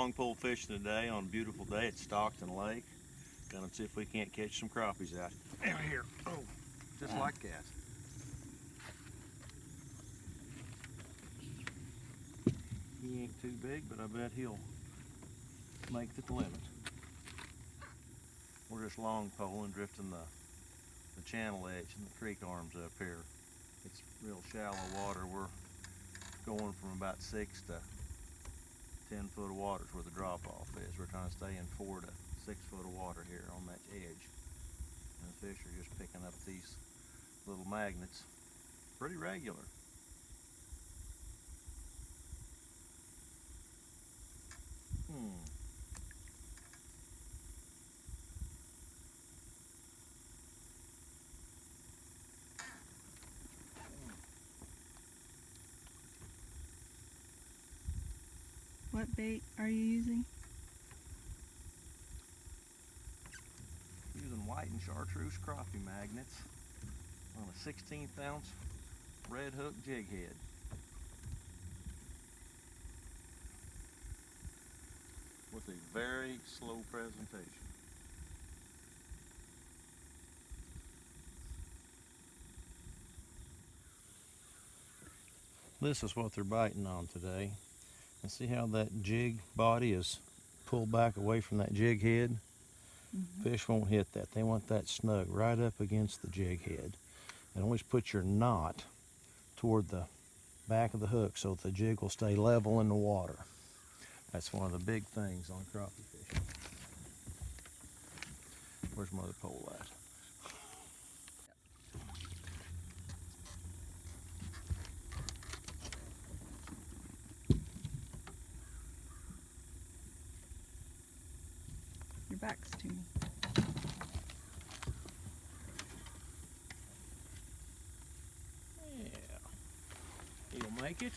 long pole fishing today on a beautiful day at Stockton Lake. Gonna see if we can't catch some crappies out here. Oh, just like that. He ain't too big, but I bet he'll make the limit. We're just long poling, drifting the channel edge and the creek arms up here. It's real shallow water. We're going from about 6 to 10 foot of water is where the drop off is. We're trying to stay in 4 to 6 foot of water here on that edge. And the fish are just picking up these little magnets pretty regular. What bait are you using? Using white and chartreuse crappie magnets on a 16th ounce red hook jig head. With a very slow presentation. This is what they're biting on today. And see how that jig body is pulled back away from that jig head? Fish won't hit that. They want that snug right up against the jig head. And always put your knot toward the back of the hook so that the jig will stay level in the water. That's one of the big things on crappie fishing. Where's my other pole at? Your back's to me. Yeah. He'll make it.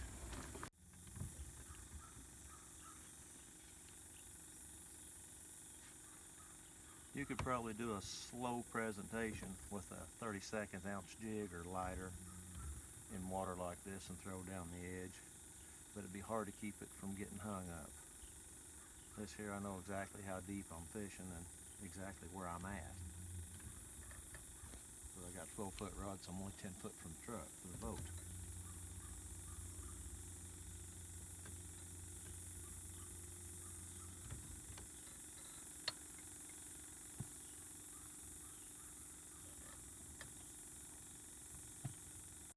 You could probably do a slow presentation with a 32nd ounce jig or lighter in water like this and throw down the edge, but it'd be hard to keep it from getting hung up. This here, I know exactly how deep I'm fishing and exactly where I'm at. But I got 12-foot rods, so I'm only 10 foot from the truck, from the boat.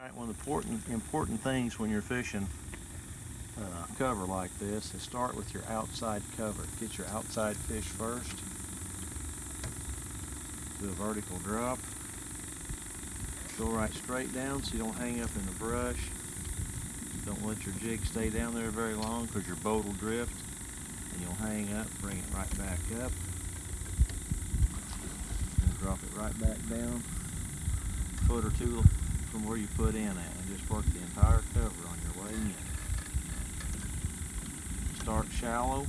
Alright, one of the important things when you're fishing cover like this is start with your outside cover. Get your outside fish first. Do a vertical drop. Go right straight down so you don't hang up in the brush. Don't let your jig stay down there very long because your boat will drift and you'll hang up. Bring it right back up and drop it right back down a foot or two from where you put in at, and just work the entire cover on your way in. Start shallow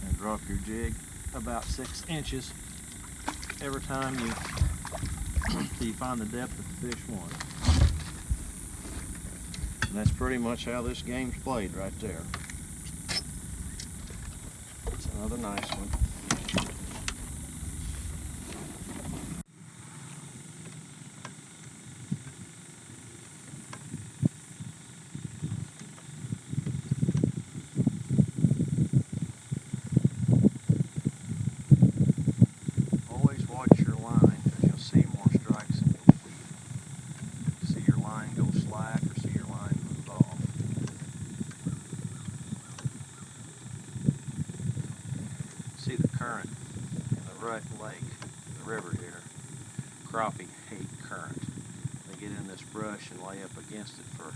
and drop your jig about 6 inches every time till you find the depth that the fish wants. And that's pretty much how this game's played right there. That's another nice one. See the current in the right lake, the river here. Crappie hate current. They get in this brush and lay up against it for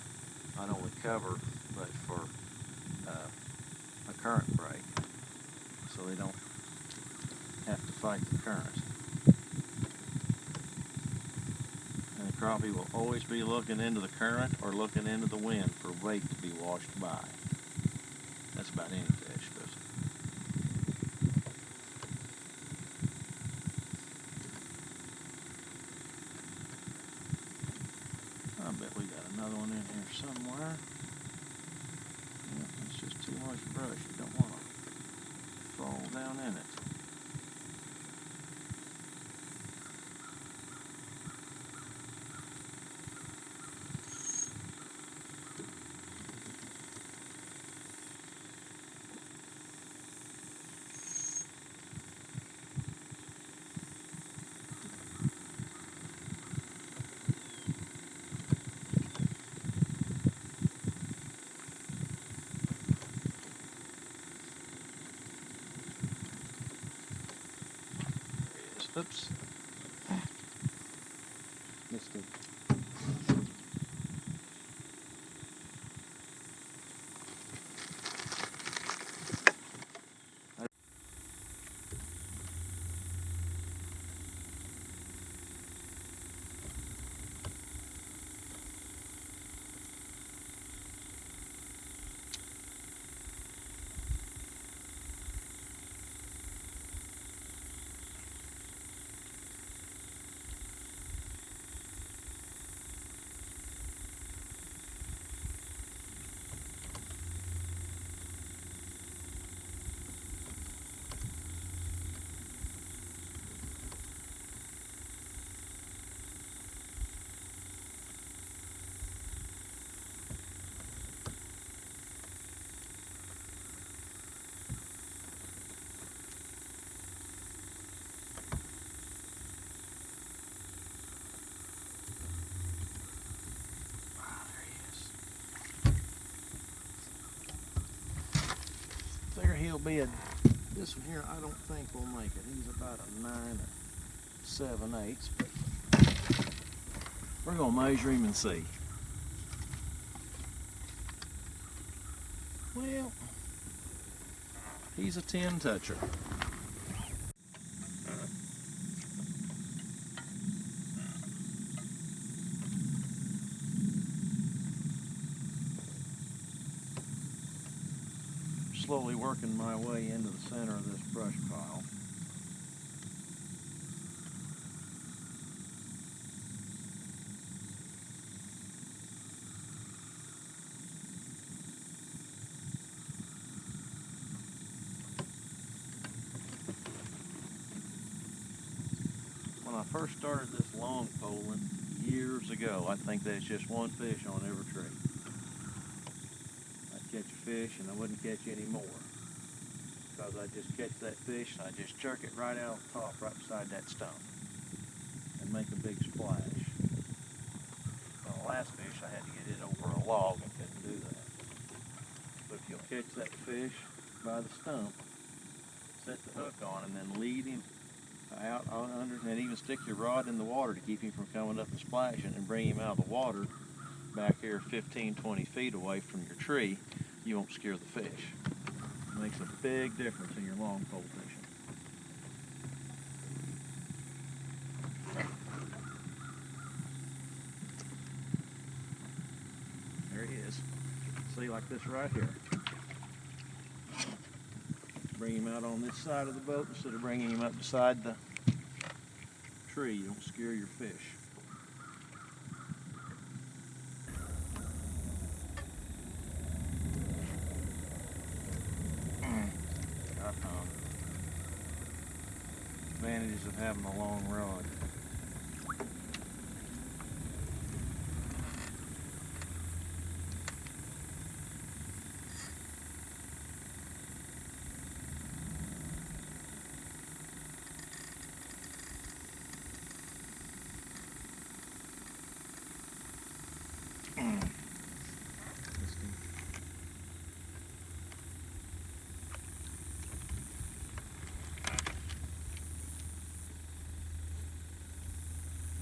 not only cover, but for a current break, so they don't have to fight the current. And the crappie will always be looking into the current or looking into the wind for bait to be washed by. That's about any fish. I bet we got another one in here somewhere. Yeah, it's just too much brush. You don't want to fall down in it. Oops. Missed it. Figure he'll be this one here I don't think will make it. He's about a 9 or 7/8, but we're gonna measure him and see. Well, he's a 10 toucher. Slowly working my way into the center of this brush pile. When I first started this long poling years ago, I think there's just one fish on every tree. I'd catch a fish and I wouldn't catch any more, because I just catch that fish and I just jerk it right out on top, right beside that stump, and make a big splash. Well, the last fish I had to get it over a log and couldn't do that. But if you'll catch that fish by the stump, set the hook on, and then lead him out on under, and even stick your rod in the water to keep him from coming up and splashing, and bring him out of the water back here 15-20 feet away from your tree, you won't scare the fish. It makes a big difference in your long pole fishing. There he is. See, like this right here. Bring him out on this side of the boat instead of bringing him up beside the tree. You don't scare your fish. I found it. Advantages of having a long rod.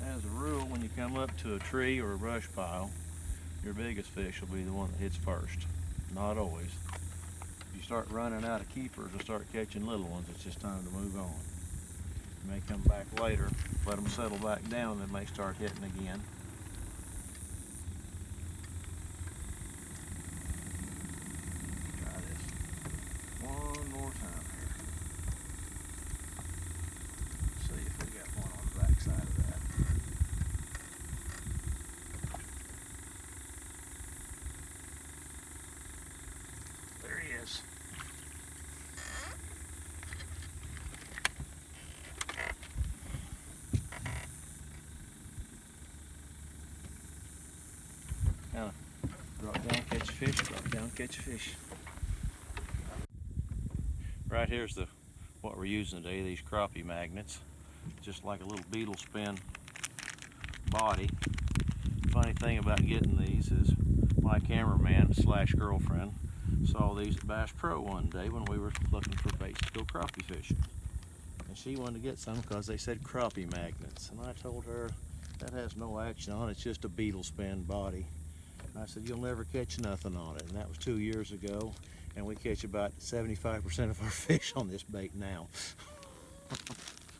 As a rule, when you come up to a tree or a brush pile, your biggest fish will be the one that hits first. Not always. If you start running out of keepers or start catching little ones, it's just time to move on. You may come back later, let them settle back down, and they may start hitting again. Try this one more time here. See if we got one on the back side of that. There he is. fish, drop down, catch a fish. Right here's what we're using today, these crappie magnets. Just like a little beetle spin body. Funny thing about getting these is my cameraman slash girlfriend saw these at Bass Pro one day when we were looking for baits to go crappie fishing. And she wanted to get some because they said crappie magnets. And I told her that has no action on it, it's just a beetle spin body. And I said, you'll never catch nothing on it. And that was 2 years ago. And we catch about 75% of our fish on this bait now.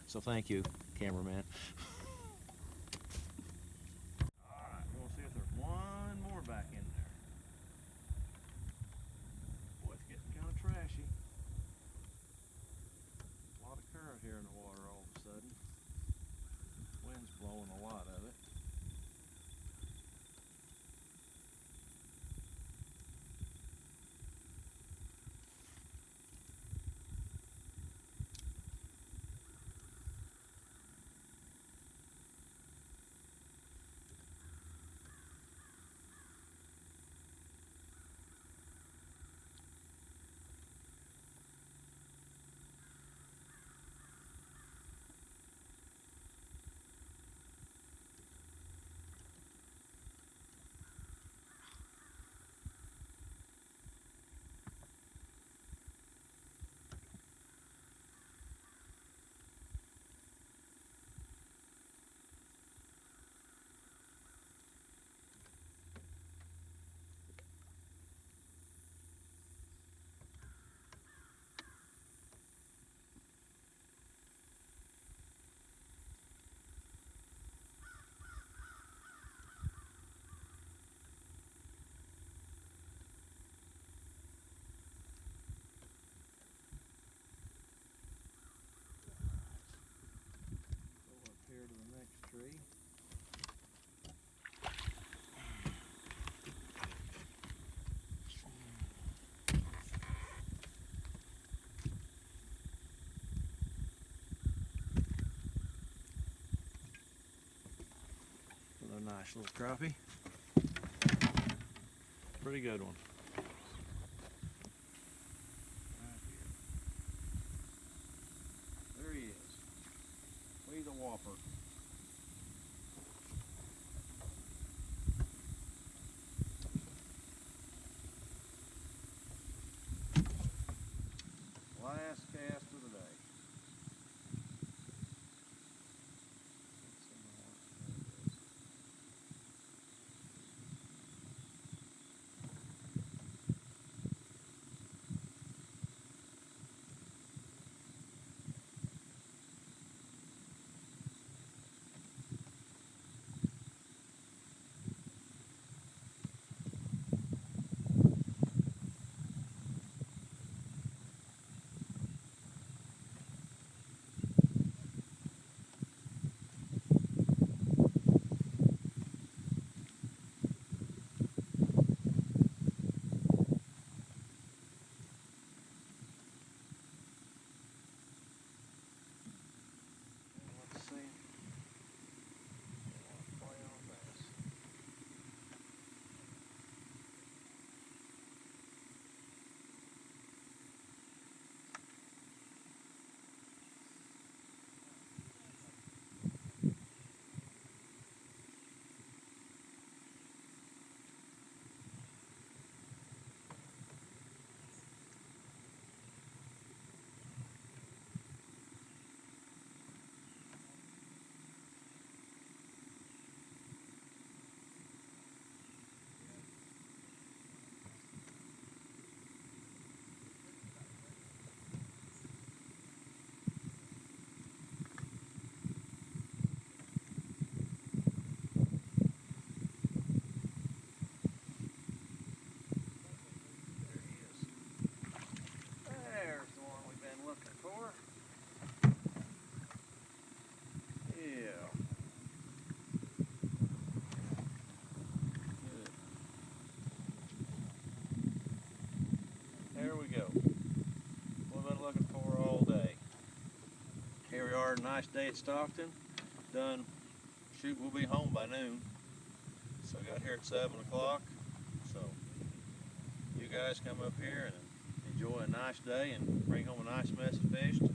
So thank you, cameraman. Alright, we'll see if there's one more back in there. Boy, it's getting kind of trashy. A lot of current here in the water all of a sudden. Wind's blowing a lot of it. Here to the next tree. Another nice little crappie. Pretty good one. Right here. There he is. He's a whopper. Last cast of the day. There we go. What I've been looking for all day. Here we are, nice day at Stockton. Done, shoot, we'll be home by noon. So I got here at 7 o'clock. So you guys come up here and enjoy a nice day and bring home a nice mess of fish to